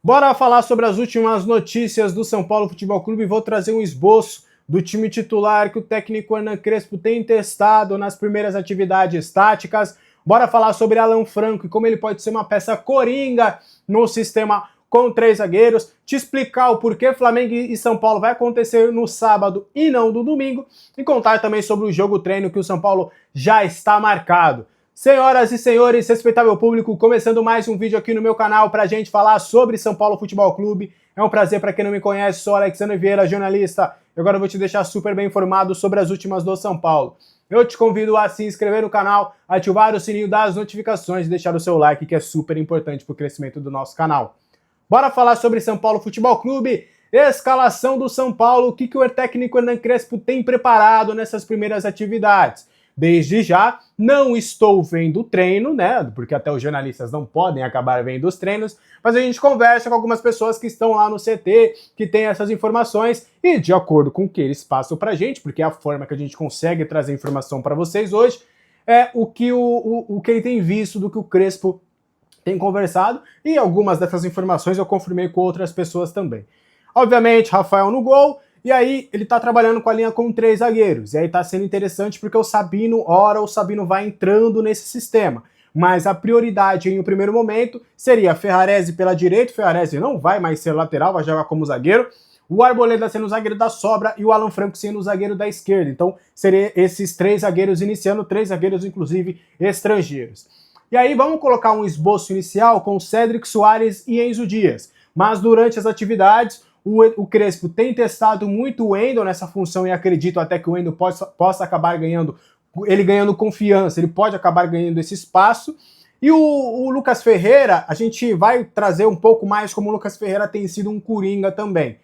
Bora falar sobre as últimas notícias do São Paulo Futebol Clube. Vou trazer um esboço do time titular que o técnico Hernan Crespo tem testado nas primeiras atividades táticas. Bora falar sobre Alan Franco e como ele pode ser uma peça coringa no sistema com 3 zagueiros. Te explicar o porquê Flamengo e São Paulo vai acontecer no sábado e não no domingo. E contar também sobre o jogo treino que o São Paulo já está marcado. Senhoras e senhores, respeitável público, começando mais um vídeo aqui no meu canal pra gente falar sobre São Paulo Futebol Clube. É um prazer para quem não me conhece, sou Alexandre Vieira, jornalista. E agora eu vou te deixar super bem informado sobre as últimas do São Paulo. Eu te convido a se inscrever no canal, ativar o sininho das notificações e deixar o seu like, que é super importante para o crescimento do nosso canal. Bora falar sobre São Paulo Futebol Clube, escalação do São Paulo, o que o técnico Hernan Crespo tem preparado nessas primeiras atividades. Desde já, não estou vendo o treino, né? Porque até os jornalistas não podem acabar vendo os treinos, mas a gente conversa com algumas pessoas que estão lá no CT, que têm essas informações, e de acordo com o que eles passam pra gente, porque é a forma que a gente consegue trazer informação para vocês hoje, é o que ele tem visto, do que o Crespo tem conversado, e algumas dessas informações eu confirmei com outras pessoas também. Obviamente, Rafael no gol. E aí, ele tá trabalhando com a linha com 3 zagueiros. E aí tá sendo interessante porque o Sabino vai entrando nesse sistema. Mas a prioridade em um primeiro momento seria Ferrarese pela direita. Ferrarese não vai mais ser lateral, vai jogar como zagueiro. O Arboleda sendo o zagueiro da sobra e o Alan Franco sendo o zagueiro da esquerda. Então, seriam esses 3 zagueiros iniciando, 3 zagueiros, inclusive, estrangeiros. E aí, vamos colocar um esboço inicial com Cédric Soares e Enzo Dias. Mas durante as atividades, o Crespo tem testado muito o Wendel nessa função e acredito até que o Wendel possa acabar ganhando confiança, ele pode acabar ganhando esse espaço. E o Lucas Ferreira, a gente vai trazer um pouco mais como o Lucas Ferreira tem sido um coringa também.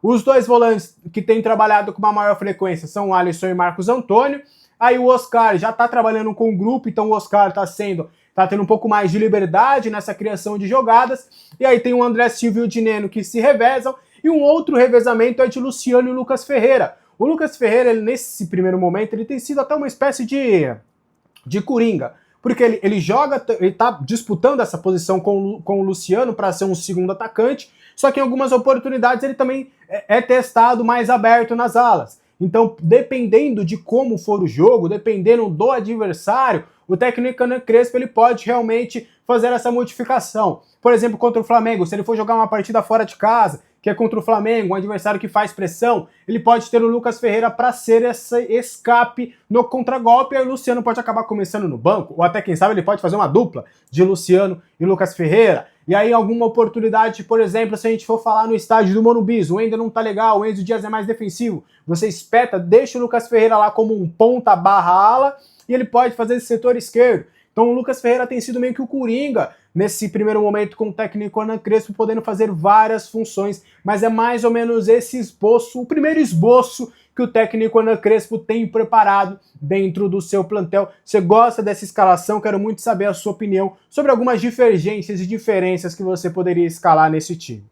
Os dois volantes que têm trabalhado com uma maior frequência são o Alisson e Marcos Antônio. Aí o Oscar já está trabalhando com o grupo, então o Oscar está tendo um pouco mais de liberdade nessa criação de jogadas. E aí tem o André Silva e o Dineno que se revezam. E um outro revezamento é de Luciano e Lucas Ferreira. O Lucas Ferreira, ele, nesse primeiro momento, ele tem sido até uma espécie de coringa. Porque ele tá disputando essa posição com o Luciano para ser um segundo atacante, só que em algumas oportunidades ele também é testado mais aberto nas alas. Então, dependendo de como for o jogo, dependendo do adversário, o técnico Hernan Crespo ele pode realmente fazer essa modificação. Por exemplo, contra o Flamengo, se ele for jogar uma partida fora de casa, que é contra o Flamengo, um adversário que faz pressão, ele pode ter o Lucas Ferreira para ser esse escape no contragolpe, e aí o Luciano pode acabar começando no banco, ou até quem sabe ele pode fazer uma dupla de Luciano e Lucas Ferreira. E aí alguma oportunidade, por exemplo, se a gente for falar no estádio do Morumbi, o Wendel não tá legal, o Enzo Dias é mais defensivo, você espeta, deixa o Lucas Ferreira lá como um ponta barra ala, e ele pode fazer esse setor esquerdo. Então o Lucas Ferreira tem sido meio que o coringa nesse primeiro momento com o técnico Hernan Crespo, podendo fazer várias funções, mas é mais ou menos esse esboço, o primeiro esboço que o técnico Hernan Crespo tem preparado dentro do seu plantel. Você gosta dessa escalação? Quero muito saber a sua opinião sobre algumas divergências e diferenças que você poderia escalar nesse time.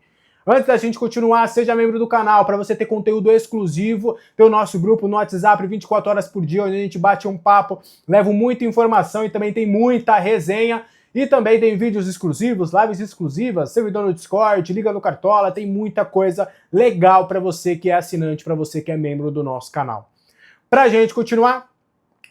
Antes da gente continuar, seja membro do canal para você ter conteúdo exclusivo, ter o nosso grupo no WhatsApp 24 horas por dia, onde a gente bate um papo, levo muita informação e também tem muita resenha. E também tem vídeos exclusivos, lives exclusivas, servidor no Discord, liga no Cartola, tem muita coisa legal para você que é assinante, para você que é membro do nosso canal. Pra gente continuar,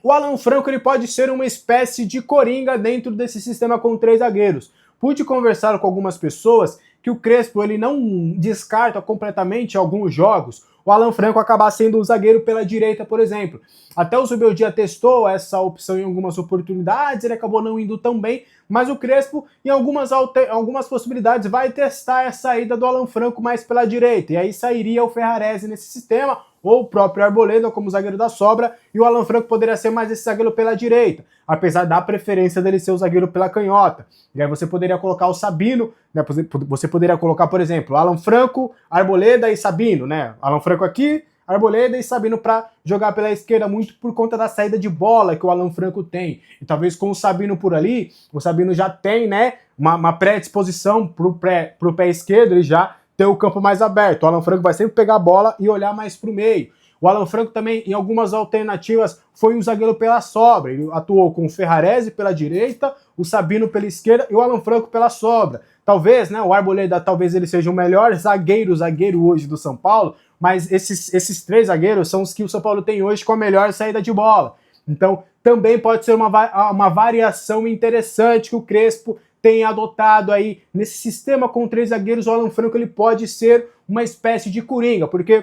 o Alan Franco ele pode ser uma espécie de coringa dentro desse sistema com 3 zagueiros. Pude conversar com algumas pessoas que o Crespo ele não descarta completamente alguns jogos o Alan Franco acabar sendo um zagueiro pela direita, por exemplo. Até o Zubeldia testou essa opção em algumas oportunidades, ele acabou não indo tão bem, mas o Crespo, em algumas possibilidades, vai testar a saída do Alan Franco mais pela direita, e aí sairia o Ferrarese nesse sistema, ou o próprio Arboleda como zagueiro da sobra, e o Alan Franco poderia ser mais esse zagueiro pela direita, apesar da preferência dele ser o zagueiro pela canhota. E aí você poderia colocar o Sabino, né? Você poderia colocar, por exemplo, Alan Franco, Arboleda e Sabino, né? Alan Franco aqui, Arboleda e Sabino para jogar pela esquerda, muito por conta da saída de bola que o Alan Franco tem. E talvez com o Sabino por ali, o Sabino já tem, né, uma predisposição pro pé esquerdo, ele já ter o campo mais aberto. O Alan Franco vai sempre pegar a bola e olhar mais para o meio. O Alan Franco também, em algumas alternativas, foi um zagueiro pela sobra. Ele atuou com o Ferrarese pela direita, o Sabino pela esquerda e o Alan Franco pela sobra. talvez, né, o Arboleda talvez ele seja o melhor zagueiro hoje do São Paulo, mas esses 3 zagueiros são os que o São Paulo tem hoje com a melhor saída de bola. Então, também pode ser uma variação interessante que o Crespo tem adotado aí nesse sistema com 3 zagueiros. O Alan Franco ele pode ser uma espécie de coringa, porque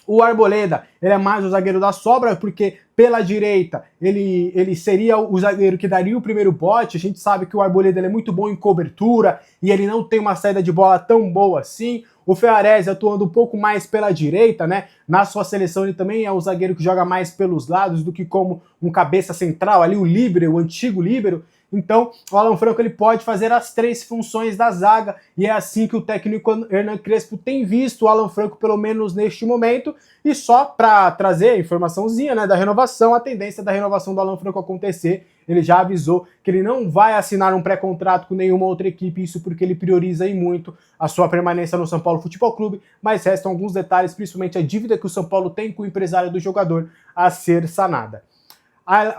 o Arboleda, ele é mais o zagueiro da sobra, porque pela direita ele seria o zagueiro que daria o primeiro bote. A gente sabe que o Arboleda ele é muito bom em cobertura e ele não tem uma saída de bola tão boa assim. O Ferrarese atuando um pouco mais pela direita, né? Na sua seleção ele também é o zagueiro que joga mais pelos lados do que como um cabeça central, ali o líbero, o antigo líbero. Então, o Alan Franco ele pode fazer as 3 funções da zaga, e é assim que o técnico Hernan Crespo tem visto o Alan Franco, pelo menos neste momento. E só para trazer a informaçãozinha, né, da renovação, a tendência da renovação do Alan Franco acontecer, ele já avisou que ele não vai assinar um pré-contrato com nenhuma outra equipe, isso porque ele prioriza aí muito a sua permanência no São Paulo Futebol Clube, mas restam alguns detalhes, principalmente a dívida que o São Paulo tem com o empresário do jogador a ser sanada.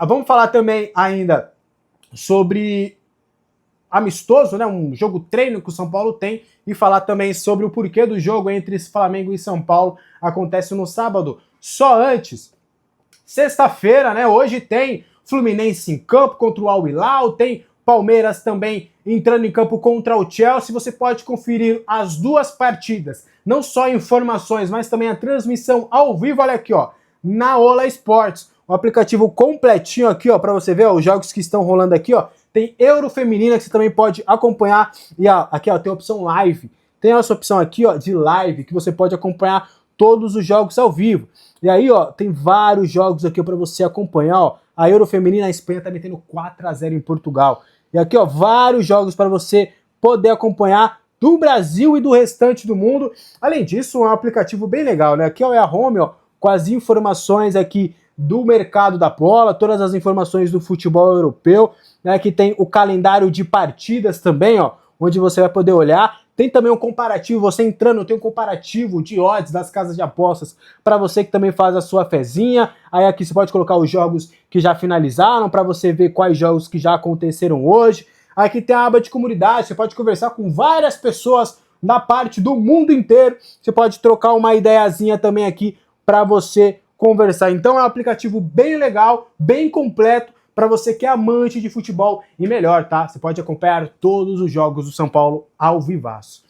Vamos falar também ainda sobre amistoso, né, um jogo treino que o São Paulo tem, e falar também sobre o porquê do jogo entre Flamengo e São Paulo acontece no sábado. Só antes, sexta-feira, né, hoje tem Fluminense em campo contra o Al Hilal, tem Palmeiras também entrando em campo contra o Chelsea. Você pode conferir as 2 partidas, não só informações, mas também a transmissão ao vivo, olha aqui, ó, na Ola Sports. Um aplicativo completinho aqui, ó, para você ver, ó, os jogos que estão rolando aqui, ó. Tem Euro Feminina que você também pode acompanhar. E ó, aqui, ó, tem a opção live. Tem essa opção aqui, ó, de live, que você pode acompanhar todos os jogos ao vivo. E aí, ó, tem vários jogos aqui para você acompanhar, ó. A Euro Feminina, a Espanha tá metendo 4-0 em Portugal. E aqui, ó, vários jogos para você poder acompanhar do Brasil e do restante do mundo. Além disso, é um aplicativo bem legal, né? Aqui, ó, é a home, ó, com as informações aqui do mercado da bola, todas as informações do futebol europeu, né, que tem o calendário de partidas também, ó, onde você vai poder olhar. Tem também um comparativo, você entrando, tem um comparativo de odds das casas de apostas para você que também faz a sua fezinha. Aí aqui você pode colocar os jogos que já finalizaram para você ver quais jogos que já aconteceram hoje. Aqui tem a aba de comunidade, você pode conversar com várias pessoas da parte do mundo inteiro. Você pode trocar uma ideiazinha também aqui para você conversar. Então é um aplicativo bem legal, bem completo, para você que é amante de futebol e melhor, tá? Você pode acompanhar todos os jogos do São Paulo ao vivaço.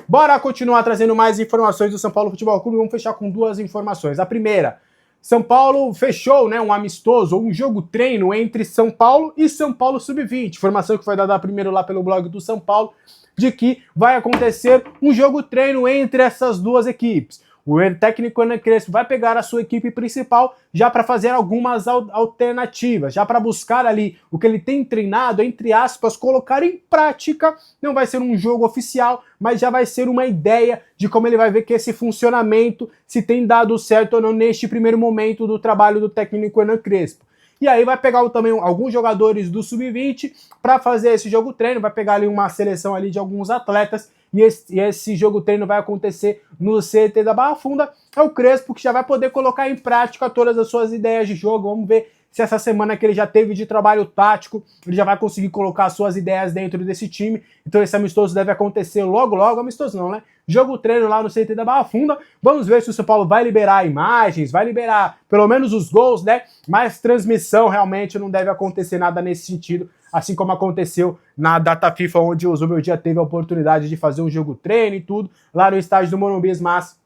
Bora continuar trazendo mais informações do São Paulo Futebol Clube. Vamos fechar com 2 informações. A primeira, São Paulo fechou, né, um amistoso, um jogo treino entre São Paulo e São Paulo Sub-20. Informação que foi dada primeiro lá pelo blog do São Paulo, de que vai acontecer um jogo treino entre essas 2 equipes. O técnico Hernan Crespo vai pegar a sua equipe principal já para fazer algumas alternativas, já para buscar ali o que ele tem treinado, entre aspas, colocar em prática. Não vai ser um jogo oficial, mas já vai ser uma ideia de como ele vai ver que esse funcionamento, se tem dado certo ou não neste primeiro momento do trabalho do técnico Hernan Crespo. E aí vai pegar também alguns jogadores do Sub-20 para fazer esse jogo treino, vai pegar ali uma seleção ali de alguns atletas, e esse jogo treino vai acontecer no CT da Barra Funda. É o Crespo que já vai poder colocar em prática todas as suas ideias de jogo. Vamos ver se essa semana que ele já teve de trabalho tático, ele já vai conseguir colocar as suas ideias dentro desse time. Então esse amistoso deve acontecer logo, amistoso não, né? Jogo treino lá no CT da Barra Funda. Vamos ver se o São Paulo vai liberar imagens, vai liberar pelo menos os gols, né? Mas transmissão realmente não deve acontecer nada nesse sentido, assim como aconteceu na data FIFA, onde o Zubeldia teve a oportunidade de fazer um jogo treino e tudo, lá no estádio do Morumbi, mas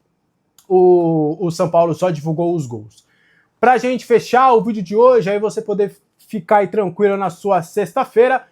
o São Paulo só divulgou os gols. Pra gente fechar o vídeo de hoje, aí você poder ficar aí tranquilo na sua sexta-feira,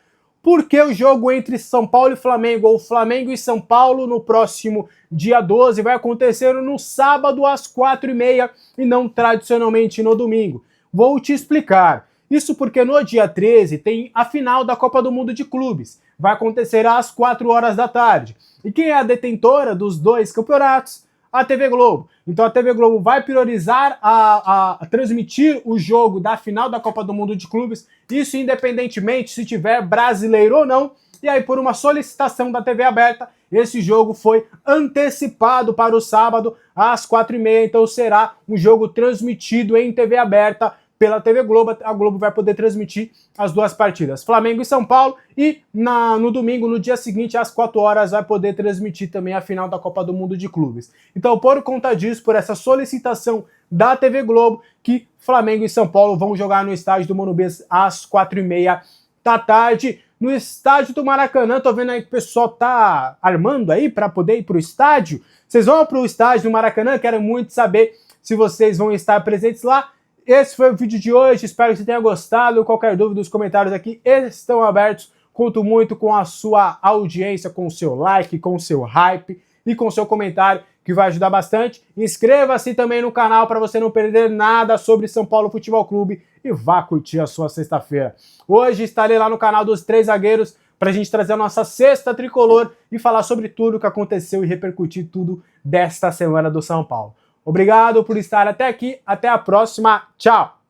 porque o jogo entre São Paulo e Flamengo, ou Flamengo e São Paulo, no próximo dia 12, vai acontecer no sábado às 4h30 e não tradicionalmente no domingo. Vou te explicar. Isso porque no dia 13 tem a final da Copa do Mundo de Clubes. Vai acontecer às 4 horas da tarde. E quem é a detentora dos 2 campeonatos? A TV Globo. Então a TV Globo vai priorizar a transmitir o jogo da final da Copa do Mundo de Clubes, isso independentemente se tiver brasileiro ou não. E aí, por uma solicitação da TV aberta, esse jogo foi antecipado para o sábado às 4h30. Então será um jogo transmitido em TV aberta pela TV Globo. A Globo vai poder transmitir as duas partidas, Flamengo e São Paulo, e no domingo, no dia seguinte, às 4 horas, vai poder transmitir também a final da Copa do Mundo de Clubes. Então, por conta disso, por essa solicitação da TV Globo, que Flamengo e São Paulo vão jogar no estádio do Morumbi às 4h30 da tarde, no estádio do Maracanã. Tô vendo aí que o pessoal tá armando aí para poder ir pro estádio. Vocês vão pro estádio do Maracanã? Quero muito saber se vocês vão estar presentes lá. Esse foi o vídeo de hoje, espero que você tenha gostado. Qualquer dúvida, os comentários aqui estão abertos. Conto muito com a sua audiência, com o seu like, com o seu hype e com o seu comentário, que vai ajudar bastante. Inscreva-se também no canal para você não perder nada sobre São Paulo Futebol Clube e vá curtir a sua sexta-feira. Hoje estarei lá no canal dos Três Zagueiros para a gente trazer a nossa sexta tricolor e falar sobre tudo o que aconteceu e repercutir tudo desta semana do São Paulo. Obrigado por estar até aqui, até a próxima, tchau!